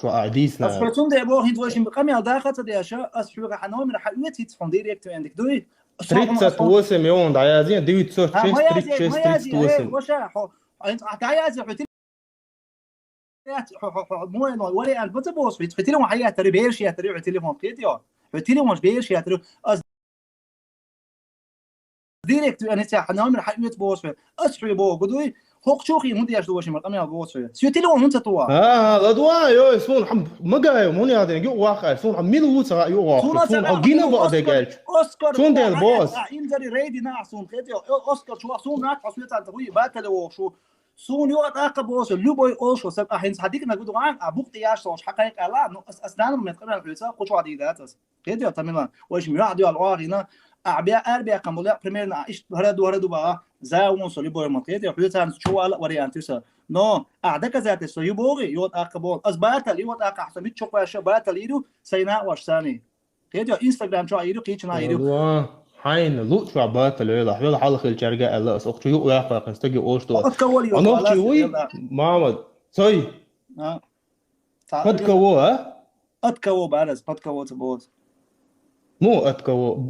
شو عديسنا أصبحتون ده أبوه هند واشين بقمي على داخل ده أشياء أصبحوا حنوي من حقيقة يتصفون ديريكت عندك دوي تريد توسم يوم دعيازين ديو تسوش ما تريد يازي ما تريد يازي توسم وشا أنت تعيازي حتى مو إنه ولا أنت بتبوس حتى لهم حياة تري بيرش يا تري حتى لهم كيديو حتى لهم مش بيرش يا تري ديريكت أنا حنوي من حقيقة بوس أصبحوا بو قدوي هوق شوخي هندي أشدو واشين بقمي على بوس سيوتي لهم هنت توا غدوا يو سون حم مجاي موني هذا يو واقع سون حم ميلو سرا يو واقع سون أجينا بقى دجاج أوسكار سون ده البوس إنجري ريدي ناعسون كيديو أوسكار شو سون ناك حسويت على تقوي باتلو شو سون يو أتاقب بوس لوبوي أوشو سب أحين صديق نقول معك أبوك تياش صوش حقائق لا أسنان من قبل الحساب قش عادي ذاتس كيديو تماما وإيش ميعاد يو الواغينا أربيع كمولا بريمير إيش هردو بقى زاون سولي بوي مكيديو حسويت شو على وريانتوسا نو أعدك ذات سو يبوغي يوت أقبول أزباطل يوت أقحسن يتشوف واشة باطل يدو سينا واشساني كيديو إنستغرام شو يدو كيتشنا يدو غدوا حين لوت شو عبات اللي يلا حيلا حلق الجرجة الله أخت يو واقع قستجي أوشتو أتكول يوت أنا ولا أختي وي محمد سوي قد كوا أتكو بارز قد كو تبوت مو أتكو